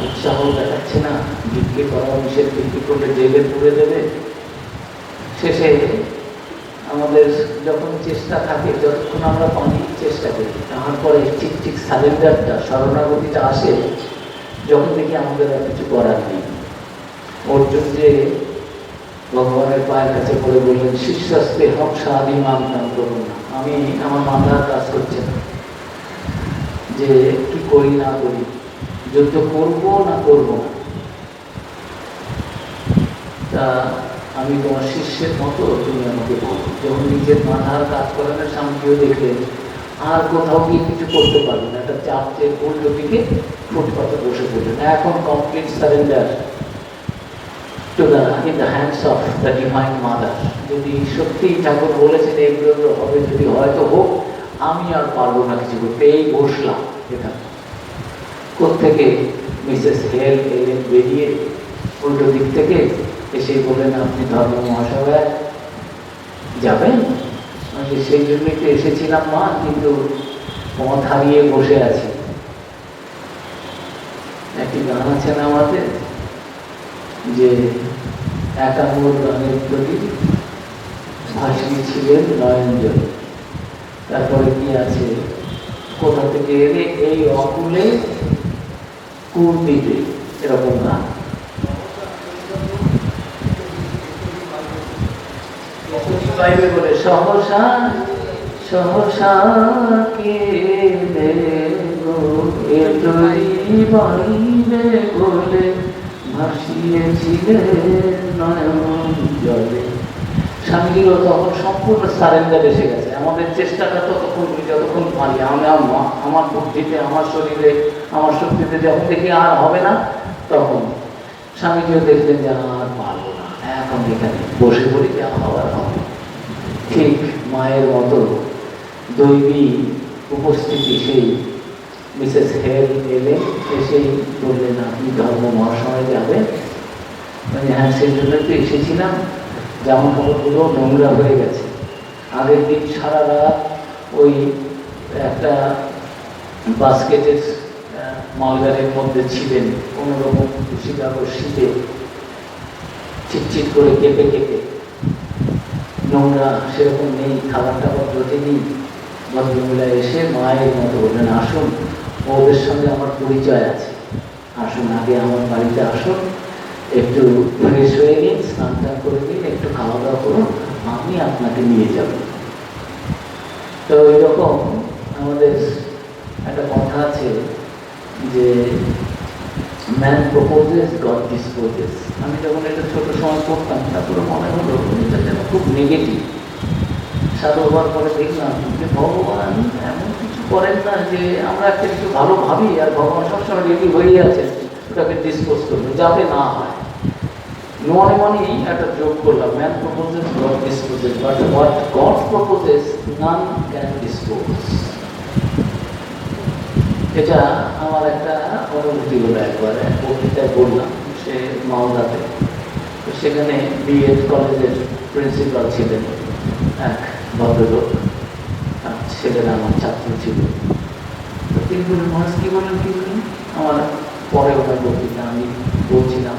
উৎসাহ দেখাচ্ছে না, বিক্রি করা নিষেধ, বিক্রি করলে জেলে পুড়ে দেবে। শেষে আমাদের যখন চেষ্টা থাকে, যতক্ষণ আমরা পানি চেষ্টা করি, তারপরে ঠিক ঠিক সারেন্ডারটা, শরণাগতিটা আসে যখন দেখি আমাদের আর কিছু করার নেই। অর্জুন যে ভগবানের পায়ের কাছে পড়ে বললেন, শিষ্যাস্তে হম সাহাদি মানতাম করুন না, আমি আমার মাথার কাজ করছে না যে কি করি না করি, যুদ্ধ করবো না করবো না। তা আমি তোমার শিষ্যের মতো, তুমি আমাকে বলো। যখন নিজের মাথার কাজ করানোর স্বামীকেও দেখলেন আর কোথাও গিয়ে কিছু করতে পারবেন না, একটা চাপচের উল্টো দিকে ফুটপাতে বসে পড়লেন। এখন complete surrender to the in the hands of the divine mother. যদি সত্যিই ঠাকুর বলেছেন এগুলো হবে, যদি হয়তো হোক, আমি আর পারবো না কিছু করতে। এই বসলাম এখানে। কোত্থেকে মিসেস হেল এলেন বেরিয়ে উল্টো দিক থেকে, এসে বলেন আপনি ধর্ম মহাসভায় যাবেন? সেই জন্যই তো এসেছিলাম মা, কিন্তু পথ হারিয়ে বসে আছি। একটি গান আছে না আমাদের, যে একাঙ্গুর গানের প্রতি ভাসিয়ে ছিলেন নয়নজন। তারপরে কি আছে, কোথা থেকে এলে এই অকুলে কুল দিতে, এরকম গান। বলে সহসা সহসা কে বাইরে বলে ভাসিয়েছিলেন নয়ন জলে। স্বামীজিরও তখন সম্পূর্ণ সারেন্ডার এসে গেছে। আমাদের চেষ্টাটা ততক্ষণ যতক্ষণ পারি, আমার বুদ্ধিতে, আমার শরীরে, আমার শক্তিতে যখন দেখি আর হবে না, তখন স্বামীজিও দেখলেন যে আর পারবো না, এখন এখানে বসে পড়ি, যা হওয়ার হবে। ঠিক মায়ের মতো দৈবী উপস্থিতি সেই মিসেস হেল এলেন, এসেই বললেন আপনি ধর্ম মহাসভায় যাবেন? মানে হ্যাঁ, সেই জন্য তো এসেছিলাম। জামা কাপড়গুলো নোংরা হয়ে গেছে। আগের দিন সারা রাত ওই একটা বাস্কেটের মালগাড়ির মধ্যে ছিলেন, কোনোরকম শিকাগো শীতে চিটচিট করে কেঁপে কেঁপে। নোংরা সেরকম নেই, খাবার টাবার রোদে নেই। ভদ্রমহিলা এসে মায়ের মতো বললেন আসুন, ওদের সঙ্গে আমার পরিচয় আছে, আসুন আগে আমার বাড়িতে আসুন, একটু ফ্রেশ হয়ে নিন, স্নান টান করে নিন, একটু খাওয়া দাওয়া করুন, আমি আপনাকে নিয়ে যাব। তো এইরকম আমাদের একটা কথা আছে যে ম্যান প্রপোজেস গড ডিসপোজেস। আমি যখন এটা ছোট সময় পড়তাম, তারপরে মনে হলো এটা যেন খুব নেগেটিভ। সাধু হওয়ার পরে দেখলাম যে ভগবান এমন কিছু করেন না যে আমরা একটা কিছু ভালো ভাবি আর ভগবান সবসময় রেডি হয়েই আছেন ওটাকে ডিসপোজ করবে, যাতে না হয়। মনে মনেই একটা যোগ করলাম, man proposes god disposes, but what god proposes none can dispose. এটা আমার একটা অনুভূতি হলো, একবার এক বক্তৃতায় বললাম, সে মালদাতে। তো সেখানে বিএড কলেজের প্রিন্সিপাল ছিলেন এক ভদ্রলোক, ছেলেরা আমার ছাত্র ছিল। তো তিনি বললেন, মহারাজ কি বললেন, কি বললেন? আমার পরে ওনার বক্তৃতা আমি বলছিলাম,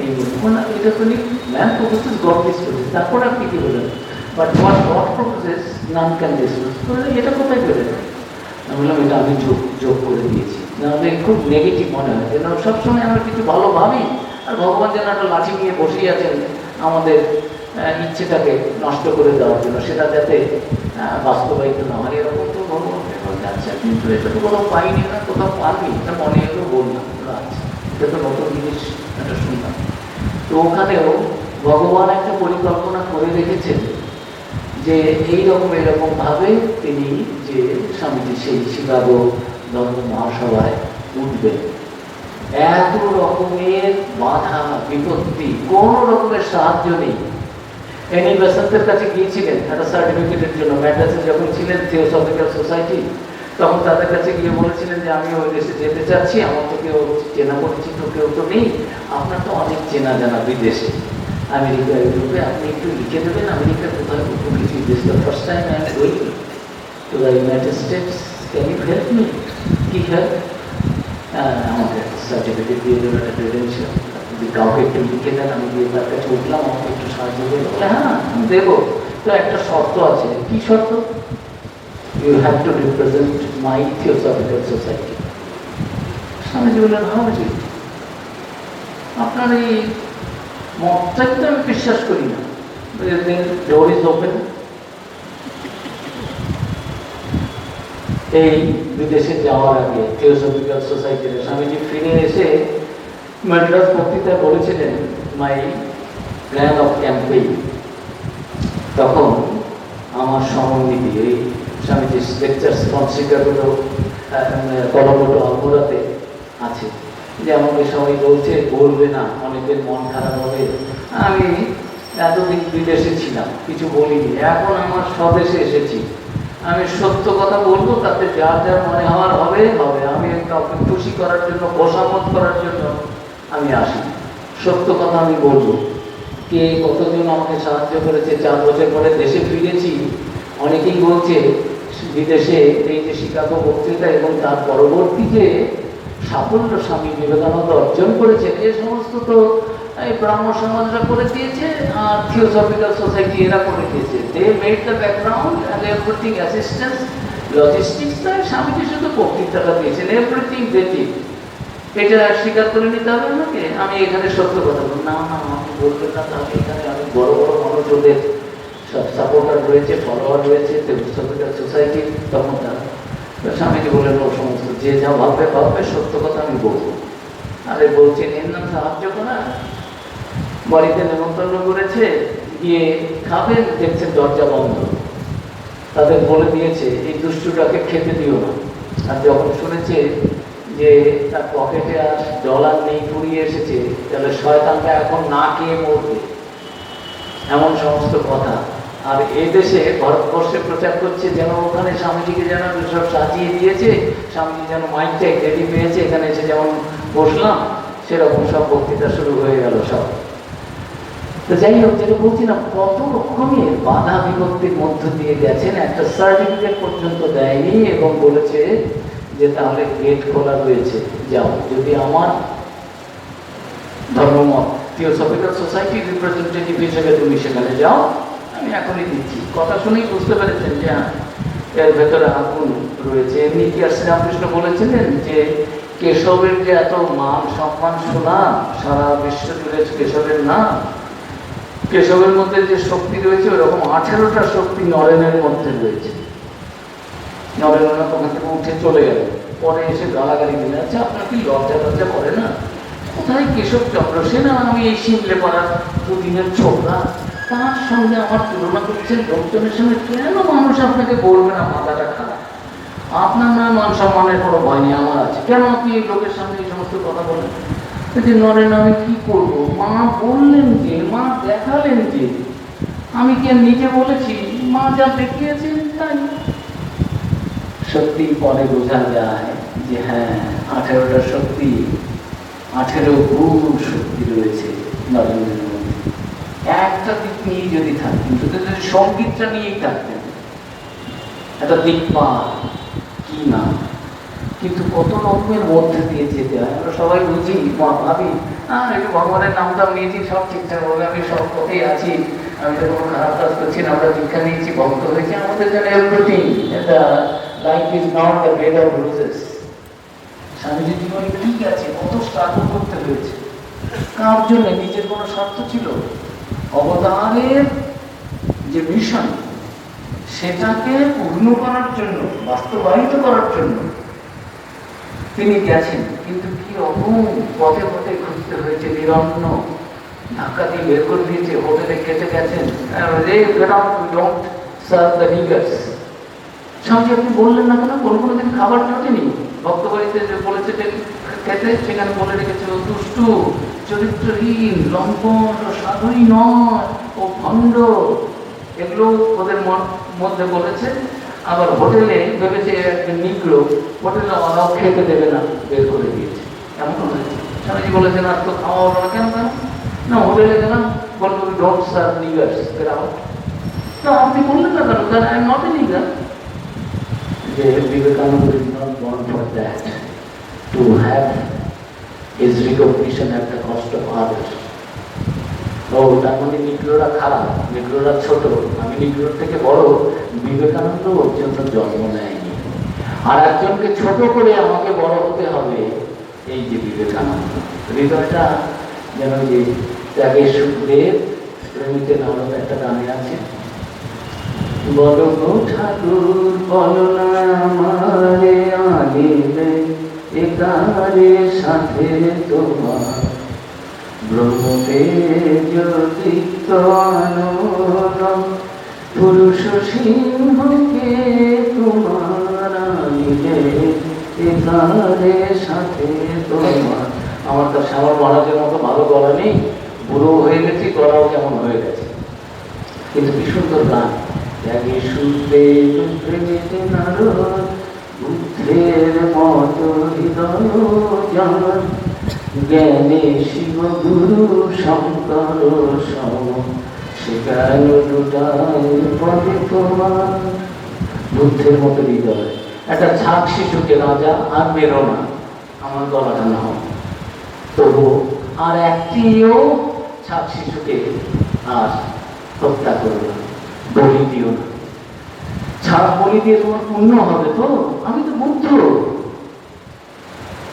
এই বলুন এটা তো ম্যান প্রপোজেস গড ডিসপোজেস, তারপরে আপনি কি বললেন, but what god proposes none can dispose. এটা কোথায় পেলেন? আমি বললাম, এটা আমি যোগ করে দিয়েছি। নাহলে খুব নেগেটিভ মনে হয়, যেন সবসময় আমরা কিছু ভালো ভাবি, আর ভগবান যেন একটা লাঠি নিয়ে বসেই আছেন আমাদের ইচ্ছেটাকে নষ্ট করে দেওয়ার জন্য, সেটা যাতে বাস্তবায়িত না হয়। এরকম তো ভগবান আচ্ছা, কিন্তু এটা তো কোথাও পাইনি না, কোথাও পাননি, এটা মনে এলো বললাম, আচ্ছা এটা তো নতুন জিনিস একটা শুনলাম। তো ওখানেও ভগবান একটা পরিকল্পনা করে রেখেছেন যে এরকম ভাবে তিনি যে স্বামীজি সেই শিকাগো ধর্ম মহাসভায় উঠবেন। এত রকমের বাধা বিপত্তি, কোন রকমের সাহায্য নেই। এনি বেসান্তের কাছে গিয়েছিলেন একটা সার্টিফিকেটের জন্য, ম্যাড্রাসে যখন ছিলেন থিওসফিক্যাল সোসাইটি, তখন তাদের কাছে গিয়ে বলেছিলেন যে আমি ওই দেশে যেতে চাচ্ছি, আমার তো কেউ চেনা পরিচিত কেউ তো নেই, আপনার তো অনেক চেনা জানা বিদেশে, আমেরিকা ইউরোপে, আপনি একটু লিখে দেবেন আমেরিকা কোথায় কত কিছু দেশ। The first time I am going to the United States, can you help me? কি হেল্প? আমাকে একটা সার্টিফিকেট দিয়ে দেবেন, একটা ক্রেডেন্সিয়াল, যদি কাউকে একটু লিখে দেন, আমি গিয়ে তার কাছে উঠলাম, আমাকে একটু সাহায্য করে। বলে হ্যাঁ আমি দেবো, তো একটা শর্ত আছে। কি শর্ত? You have to represent my theosophical society. Swamiji বললেন, হাউজি, আপনার এই মতটাকে তো আমি বিশ্বাস করি না। Door is open. এই বিদেশে যাওয়ার আগে থিওসফিক্যাল সোসাইটির স্বামীজি ফিরে এসে মাদ্রাস বক্তৃতায় বলেছিলেন, মাই প্ল্যান অফ ক্যাম্পেইন। তখন আমার সমন্বিতি এই স্বামীজি লেকচার স্পন্সিকারগুলো কলমটো আলমোড়াতে আছে, যে আমাকে সবাই বলছে বলবে না, অনেকের মন খারাপ হবে। আমি এতদিন বিদেশে ছিলাম, কিছু বলিনি, এখন আমার স্বদেশে এসেছি, আমি সত্য কথা বলবো, তাতে যার যার মনে হওয়ার হবে হবে। আমি কাউকে খুশি করার জন্য, বসামত করার জন্য আমি আসি, সত্য কথা আমি বলবো। কে কতজন আমাকে সাহায্য করেছে, 4 বছর পরে দেশে ফিরেছি, অনেকেই বলছে বিদেশে এই যে শিকাগো বক্তৃতা এবং তার পরবর্তী যে সাফল্য স্বামী বিবেকানন্দ অর্জন করেছেন, এ সমস্ত তো এই ব্রাহ্ম সমাজরা করে দিয়েছে, আর থিওসফিক্যাল সোসাইটি এরা করে দিয়েছে। They made the background and everything, assistance, logistics, তাই স্বামীজি শুধু বক্তৃতাটা দিয়েছেন, এভরিথিং দেখি। এটা স্বীকার করে নিতে হবে আমাকে। আমি এখানে সত্য কথা বলব না, না আমি বলবেন না, তাহলে এখানে আমি বড় বড় মানুষ, ওদের সব সাপোর্টার রয়েছে, ফলোয়ার রয়েছে থিওসফিক্যাল সোসাইটি। তখন তারা স্বামীজি বললেন, ও সমস্ত যে যা ভাববে ভাববে, সত্য কথা আমি বলবো। আরে বলছেন এর নাম সাহায্য করা। বাড়িতে নেমন্তন্ন করেছে, গিয়ে খাবেন, দেখছেন দরজা বন্ধ। তাদের বলে দিয়েছে এই দুষ্টুটাকে খেতে দিও না। আর যখন শুনেছে যে তার পকেটে আর ডলার নেই, ফুরিয়ে এসেছে, তাহলে শয়তানটা এখন না খেয়ে মরবে, এমন সমস্ত কথা। আর এই দেশে ভারতবর্ষে প্রচার করছে যেন ওখানে স্বামীজিকে যেন সব সাজিয়ে দিয়েছে, স্বামীজি যেন মাইকটা রেডি পেয়েছে, এখানে এসে যেমন বসলাম সেরকম সব বক্তৃতা শুরু হয়ে গেল সব। তো যাই হোক, যেটা বলছিলাম, কত রকমের বাধা বিপত্তির মধ্য দিয়ে গেছেন, একটা সার্টিফিকেট পর্যন্ত দেয়নি এবং বলেছে যে তাহলে গেট খোলা রয়েছে, যাও, যদি আমার ধর্মমত থিওসফিক্যাল সোসাইটির রিপ্রেজেন্টেটিভ হিসেবে তুমি সেখানে যাও, আমি এখনই দিচ্ছি। কথা শুনেই বুঝতে পেরেছেন যে এর ভেতরে আগুন রয়েছে। এমনি কি আর শ্রীরামকৃষ্ণ বলেছিলেন যে কেশবের যে এত মান সম্মান সুনাম, সারা বিশ্ব জুড়ে কেশবের নাম, কেশবের মধ্যে যে শক্তি রয়েছে ওরকম 18টা শক্তি নরেনের মধ্যে রয়েছে। নরেন ওখান থেকে উঠে চলে গেল, পরে এসে গালাগালি দিলে, আচ্ছা আপনার কি লজ্জা লজ্জা করে না? কোথায় কেশব চন্দ্র সেন, আমি এই শিমলে পাড়ার দুদিনের ছোকরা, তার সঙ্গে আমার তুলনা করছেন লোকজনের সঙ্গে। কেন মানুষ আপনাকে বলবে না মাথাটা খারাপ? আপনার না মান সম্মানের কোনো ভয় নেই, আমার আছে। কেন আপনি এই লোকের সামনে এই সমস্ত কথা বলেন? নরেন আমি কি করবো? মা বললেন যে দেখালেন যে, আমি কি আর নিজে বলেছি, মা যা দেখিয়েছেন তাই। সত্যি পরে বোঝা যায় যে হ্যাঁ, 18টা শক্তি, 18 গুণ শক্তি রয়েছে নরেন্দ্রের মধ্যে। একটা দিক নিয়ে যদি থাকতেন, যদি সঙ্গীতটা নিয়েই থাকতেন, একটা দিক পা কি না, কিন্তু কত রকমের মধ্যে দিয়ে যেতে হয়। আমরা সবাই বুঝি, ভাবি একটু ভগবানের নামটা নিয়েছি, সব ঠিকঠাক হবে, আমি সব পথেই আছি, আমি তো কোনো খারাপ কাজ করছি না, আমরা দীক্ষা নিয়েছি, ভক্ত হয়েছি, আমাদের জন্য এভরিথিং, এটা life is not the bed of roses. স্বামীজির জীবনে ঠিক আছে, কত স্ট্রাগল করতে হয়েছে, কার জন্য? নিজের কোনো স্বার্থ ছিল? অবতারের যে মিশন, সেটাকে পূর্ণ করার জন্য, বাস্তবায়িত করার জন্য তিনি গেছেন। কিন্তু কি রকম পথে পথে ঘুরতে হয়েছে, নিরন্ন, ধাক্কা দিয়ে বের করে দিয়েছে, হোটেলে খেতে গেছেন, স্বামীজি আপনি বললেন না কেন, কোনো দিন খাবার জোটেনি, ভক্ত বাড়িতে বলেছে খেতে, সেখানে বলে রেখেছে ও দুষ্টু, চরিত্রহীন, লম্পট, ও সাধুই নয়, ও ভণ্ড, এগুলো ওদের মধ্যে বলেছে। আবার হোটেলে ভেবেছে নিগ্র, হোটেলে অনাও খেতে দেবে না, বের করে দিয়েছে। এমন হয়েছে। স্বামীজি বলেছেন আর তো খাওয়া হলো না, কেন না হোটেলে গেলাম, বলবো ডোন্ট সার্ভ নিগার্স, বেরাও। না আপনি বললেন না কেন, I am not a nigger. যে Vivekananda is not born for that, to have his recognition at the cost of others. ও তার মানে নিগ্রোরা খারাপ, নিগ্রোরা ছোট, আমি নিগ্রোর থেকে বড়। বিবেকানন্দ ওর জন্য জন্ম নেয়নি। আর একজনকে ছোট করে আমাকে বড় হতে হবে, এই যে বিবেকানন্দ। হৃদয়টা যেন যে ত্যাগের সুখদেব প্রেমিতে নামক একটা গানে আছে, বলো গো ঠাকুর বলো না আমারে আনিবে একারে সাথে তোমার ব্রহ্মতেজ দীপ্ত আনন পুরুষ সিংহকে তোমার আনিবে একারে সাথে তোমার। আমার তো শ্যামল মহারাজের মতো ভালো গলা নেই, বুড়ো হয়ে গেছি, গলাও কেমন হয়ে গেছে, কিন্তু কি সুন্দর গান। ত্যাগে সুখদেব প্রেমিতে নারদ বুদ্ধের মতো হৃদয় জান, জ্ঞানে শিব গুরু শঙ্কর সম, সেখান দুটায় পদে তোমার। বুদ্ধের মতো হৃদয়, একটা ছাক শিশুকে রাজা আর বেরো না, আমার গলাটা না হোক তবু, আর একটিও ছাক শিশুকে আর হত্যা করো না, বলি দিও না। ছাড়া বলি দিয়ে তোমার পুণ্য হবে তো? আমি তো বুদ্ধ,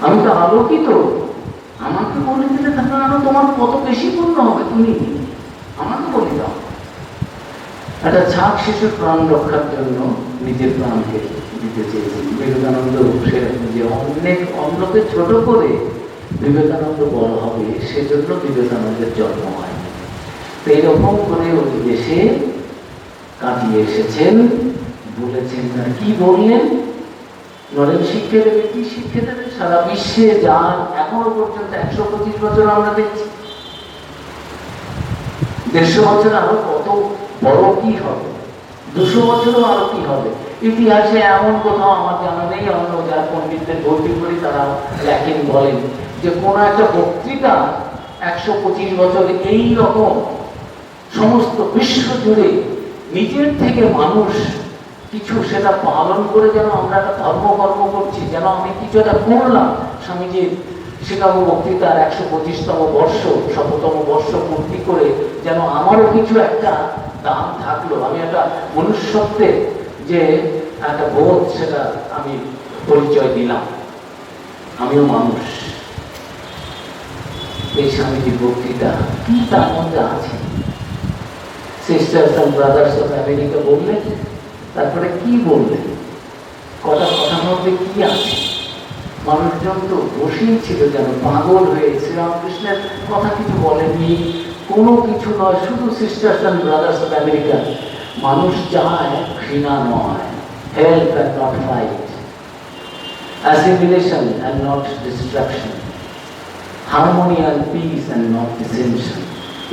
আমি তো আলোকিত, আমাকে বলে দিলে তাহলে আরো তোমার কত বেশি পুণ্য হবে, তুমি আমাকে বলে দাও। একটা ছাক শিশুর প্রাণ রক্ষার জন্য নিজের প্রাণকে দিতে চেয়েছেন বিবেকানন্দ। সেরকম যে অন্যকে ছোট করে বিবেকানন্দ বড় হবে, সেজন্য বিবেকানন্দের জন্ম হয়। তো এইরকম করে উনি দেশে কাটিয়ে এসেছেন। বলেছেন আর কি বললেন, নরেন শিক্ষা দেবে, কি শিক্ষা দেবে? সারা বিশ্বে যান এখনো পর্যন্ত 125 বছর আমরা দেখছি, 150 বছর আরো কত বড় কি হবে, 200 বছরও আরো কি হবে। ইতিহাসে এমন কোথাও আমার জানা নেই, অন্য যার পণ্ডিতদের ভর্তি করি তারা লেখেন, বলেন যে কোন একটা বক্তৃতা 125 বছর এই রকম সমস্ত বিশ্ব জুড়ে নিজের থেকে মানুষ কিছু সেটা পালন করে, যেন আমরা একটা ধর্মকর্ম করছি, যেন আমি কিছু একটা করলাম। স্বামীজির শিকাগো বক্তৃতার 125তম বর্ষ, 100তম বর্ষ পূর্তি করে যেন আমারও কিছু একটা দাম থাকলো, আমি একটা মনুষ্যত্বের যে একটা বোধ সেটা আমি পরিচয় দিলাম, আমিও মানুষ। এই স্বামীজির বক্তৃতা কি তার মধ্যে আছে? Sisters and brothers of America বললেন, তারপরে কি বললেন, কথার মধ্যে কি আছে? মানুষজন তো বসেই ছিল যেন পাগল হয়ে, শ্রীরামকৃষ্ণের কথা কিছু বলেননি, কোনো কিছু নয়, শুধু sisters and brothers of America. মানুষ চায় ঘৃণা নয়, help and not fight, assimilation and not destruction, harmony and peace and not dissension.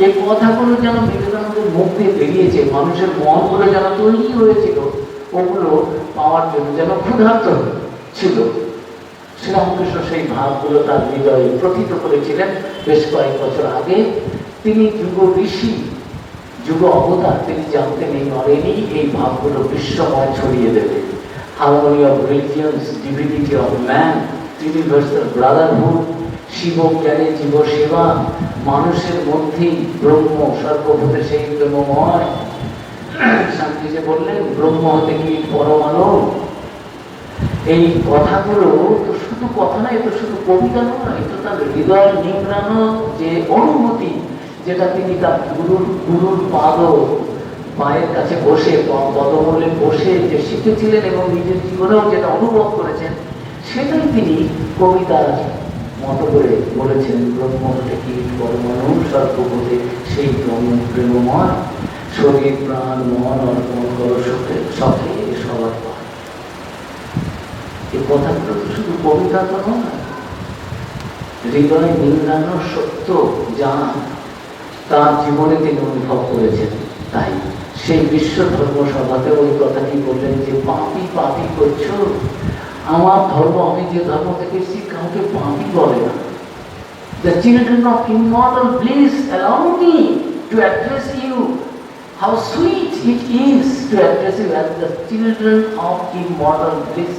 এই কথাগুলো যেন বিবেকানন্দের মুখ দিয়ে বেরিয়েছে, মানুষের মনগুলো যেন তৈরি হয়েছিল ওগুলো পাওয়ার জন্য, যেন ক্ষুধার্ত ছিল। শ্রীরামকৃষ্ণ সেই ভাবগুলো তার হৃদয়ে প্রথিত করেছিলেন বেশ কয়েক বছর আগে। তিনি যুগ ঋষি, যুগ অবতার, তিনি জানতেন এই নরেনই এই ভাবগুলো বিশ্বময় ছড়িয়ে দেবে। Harmony of religions, divinity of man, universal brotherhood, Shiva জ্ঞানে জীব সেবা, মানুষের মধ্যেই ব্রহ্ম, সর্বভূতে সেই ব্রহ্মময়। স্বামীজি যে বললেন ব্রহ্ম হতে কি পরমাণু, এই কথাগুলো তো শুধু কথা নয়, তো শুধু কবিতা নয়, এটা তার হৃদয় নিংড়ানো যে অনুভূতি, যেটা তিনি তার গুরুর পায়ের কাছে বসে, পদমূলে বসে যে শিখেছিলেন এবং নিজের জীবনেও যেটা অনুভব করেছেন, সেটাই তিনি কবিতার মতো করে বলেছেন। ব্রহ্ম হতে কি পরমাণু, সর্বভূতে সেই প্রেমময়, শরীর প্রাণ মন অর্পণ করো সখে সবার পর। এই কথাগুলো তো শুধু কবিতা তো নয়, হৃদয় নিংড়ানো সত্য যা তার জীবনে তিনি অনুভব করেছেন। তাই সেই বিশ্ব ধর্ম সভাতে ওই কথাটি বললেন যে পাপি পাপি করছো, আমার ধর্ম, আমি যে ধর্ম থেকে এসেছি কাউকে পাপি বলে না। The children of immortal bliss, allow me to address you. How sweet it is to address you as the children of immortal bliss.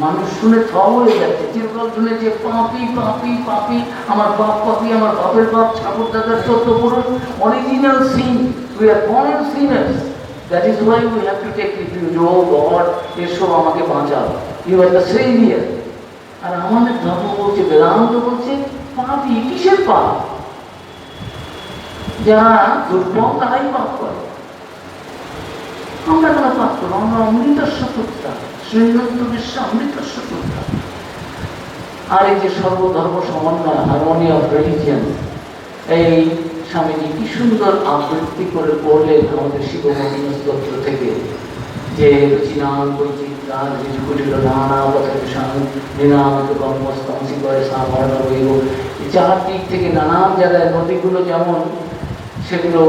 মানুষ শুনে থ হয়ে যাচ্ছে, চিরকাল শুনে যে পাপি পাপি পাপি, আমার বাপ পাপি, আমার বাপের বাপ, ঠাকুর দাদার 14 পুরুষ, original sin, we are born sinners, that is why we have to take refuge. ও গড, এসো আমাকে বাঁচাও, ইউ আর দ্য সেভিয়ার। আর আমাদের ধর্ম বলছে, বেদান্ত বলছে পাপি। কিসের পাপ? যারা দুর্বল তারাই পাপ করে। আমরা কেন পাপ করবো? আমরা অমৃতস্ব পুত্রা, শ্রীনন্ত বিশ্ব অমৃতস্ব পুত্রা। আর এই যে সর্বধর্ম সমন্বয়, হারমোনি অফ রিলিজিয়ন, এই স্বামীজি কি সুন্দর আবৃত্তি করে পড়লেন আমাদের শিবমন্দির স্তোত্র থেকে, যে রচিনাম বৈচিত্রা কুটিল নানা পথবিষাণ নিনামিত কর্মস্তম শিবয় সামর্ণ রইব। চার দিক থেকে নানান জায়গায় নদীগুলো যেমন সেগুলো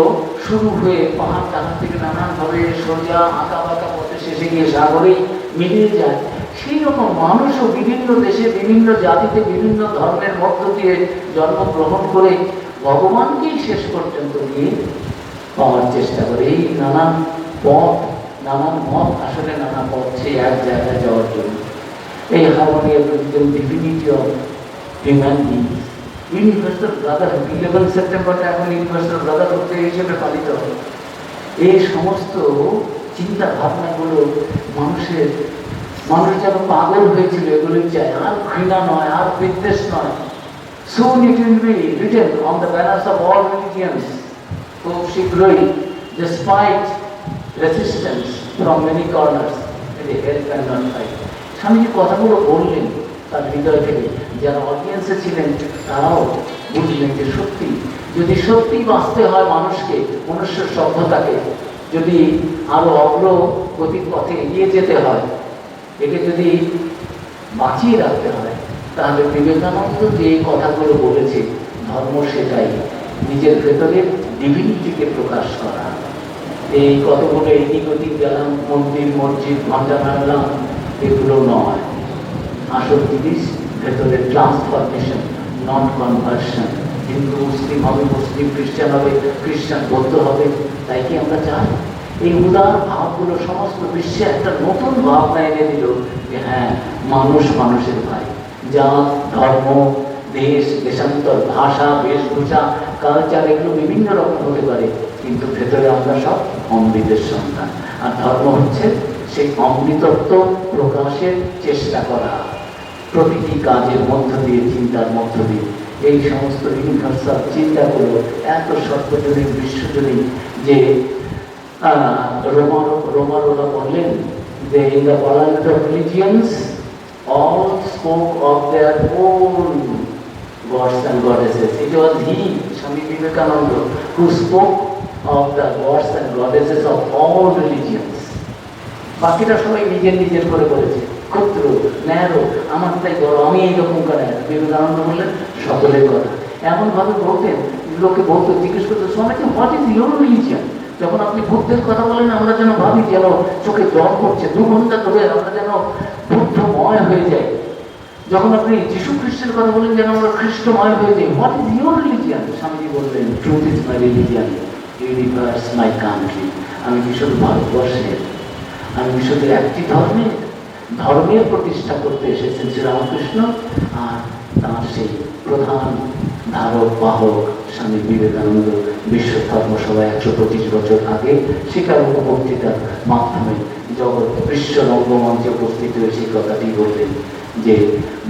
শুরু হয়ে পাহাড় টাহার থেকে নানানভাবে সোজা আঁকা বাঁকা পথে শেষে গিয়ে সাগরেই মিলিয়ে যায়, সেই রকম মানুষও বিভিন্ন দেশে, বিভিন্ন জাতিতে, বিভিন্ন ধর্মের মধ্য দিয়ে জন্মগ্রহণ করে ভগবানকেই শেষ পর্যন্ত গিয়ে পাওয়ার চেষ্টা করে। এই নানান পথ, নানান মত, আসলে নানা পথ সেই এক জায়গায় যাওয়ার জন্য। এই harmony of religion, divinity of human beings, universal Brotherhood, 11 সেপ্টেম্বরটা এখন ইউনিভার্সাল ব্রাদারহুড হিসেবে পালিত হয়। এই সমস্ত চিন্তা ভাবনাগুলো মানুষ যেন পাগল হয়েছিল, এগুলোই চায়। আর ঘৃণা নয়, আর বিদ্বেষ নয়। Soon it will be written on the banners of all religions, খুব শীঘ্রই, despite resistance from many corners, the hell cannot fight. Swamiji কথাগুলো বললেন তার হৃদয় থেকে, যারা অডিয়েন্সে ছিলেন তারাও বুঝলেন যে সত্যি, যদি সত্যি বাঁচতে হয় মানুষকে, মনুষ্য সভ্যতাকে যদি আরো অগ্রগতির পথে এগিয়ে যেতে হয়, একে যদি বাঁচিয়ে রাখতে হয়, তাহলে বিবেকানন্দ যে কথাগুলো বলেছে, ধর্ম সেটাই, নিজের ভেতরের ডিভিনিটিকে প্রকাশ করা। এই কতগুলো এদিক ওদিক গেলাম, মন্দির মসজিদ ঘন্টা মারলাম, এগুলো নয়। আসল জিনিস ভেতরের ট্রান্সফরমেশন, নট কনভার্সন। হিন্দু মুসলিম হবে, মুসলিম খ্রিস্টান হবে, খ্রিস্টান বৌদ্ধ হবে, তাই কি আমরা চাই? এই উদার ভাবগুলো সমস্ত বিশ্বে একটা নতুন ভাবনা এনে দিল যে হ্যাঁ, মানুষ মানুষের ভাই। জাত, ধর্ম, দেশ, দেশান্তর, ভাষা, বেশভূষা, কালচার, এগুলো বিভিন্ন রকম হতে পারে, কিন্তু ভেতরে আমরা সব অমৃতের সন্তান। আর ধর্ম হচ্ছে সেই অমৃতত্ব প্রকাশের চেষ্টা করা, প্রতিটি কাজের মধ্য দিয়ে, চিন্তার মধ্য দিয়ে। এই সমস্ত ইউনিভার্সাল চিন্তাগুলো এত সর্বজনীন, বিশ্বজনীন, যে রোমারোরা বললেন যে in the parliament of religions all spoke of their own gods and goddesses. It was he, Swami Vivekananda, who spoke of the gods and goddesses of all religions. বাকিটা সবাই নিজের নিজের করে বলেছে, ক্ষুদ্র, ন্যারো, আমার তাই বড়, আমি এইরকম করে। বিবেকানন্দ বললেন সকলের কথা। এমনভাবে বলতেন লোকে বলতো, জিজ্ঞেস করতো, Swamiji what is your religion? যখন আপনি বুদ্ধের কথা বলেন আমরা যেন ভাবি যেন চোখে জল পড়ছে, 2 ঘন্টা ধরে আমরা যেন বুদ্ধময় হয়ে যাই। যখন আপনি যীশু খ্রিস্টের কথা বলেন যেন আমরা খ্রিস্টময় হয়ে যাই। What is your religion? Swamiji বললেন, truth is my religion, universe my country. আমি কি শুধু ভারতবর্ষের, আমি কি শুধু একটি ধর্মের প্রতিষ্ঠা করতে এসেছেন শ্রীরামকৃষ্ণ, আর তাঁর সেই প্রধান ধারক বাহক স্বামী বিবেকানন্দ বিশ্ব ধর্মসভা 125 বছর আগে শিকাগো বক্তৃতার মাধ্যমে জগৎ বিশ্ব রঙ্গমঞ্চে উপস্থিত হয়ে সেই কথাটি বললেন যে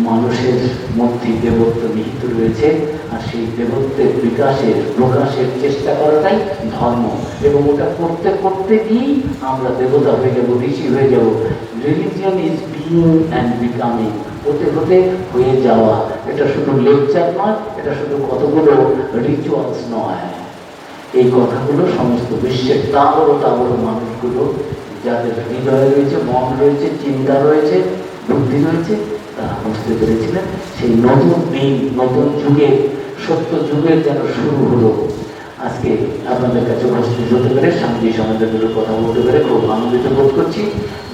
মানুষের মধ্যে দেবত্ব নিহিত রয়েছে, আর সেই দেবত্বের বিকাশের প্রকাশের চেষ্টা করাটাই ধর্ম, এবং ওটা করতে করতে গিয়েই আমরা দেবতা হয়ে যাব, ঋষি হয়ে যাব। Religion is being and becoming, হতে হতে হয়ে যাওয়া। এটা শুধু লেকচার নয়, এটা শুধু কতগুলো রিচুয়ালস নয়। এই কথাগুলো সমস্ত বিশ্বের তাবড় মানুষগুলো যাদের হৃদয়ে রয়েছে, মন রয়েছে, চিন্তা রয়েছে, বুদ্ধি রয়েছে, তারা বুঝতে পেরেছিলেন। সেই নতুন দিন, নতুন যুগে, সত্য যুগের যেন শুরু হলো। আজকে আপনাদের কাছে উপস্থিত হতে পেরে, স্বামীজি সমাজের কথা বলতে পেরে খুব আনন্দিত বোধ করছি।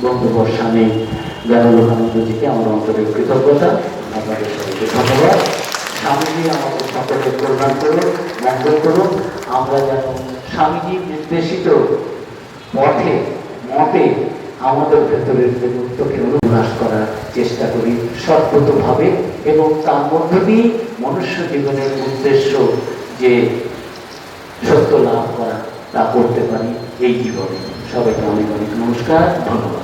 বন্ধুবর স্বামী জ্ঞানানন্দজিকে আমার অন্তরের কৃতজ্ঞতা। আপনাদের সবাইকে ধন্যবাদ। স্বামীজি আমাদের সকলের কল্যাণ করুন, মঙ্গল করুন। আমরা যেন স্বামীজি নির্দেশিত পথে মতে আমাদের ভেতরের দেবত্বকে অনুপ্রাস করার চেষ্টা করি সর্বতভাবে, এবং তার মধ্য দিয়ে মনুষ্য জীবনের উদ্দেশ্য যে সত্য লাভ করা তা করতে পারি এই জীবনে। সবাইকে অনেক অনেক নমস্কার, ধন্যবাদ।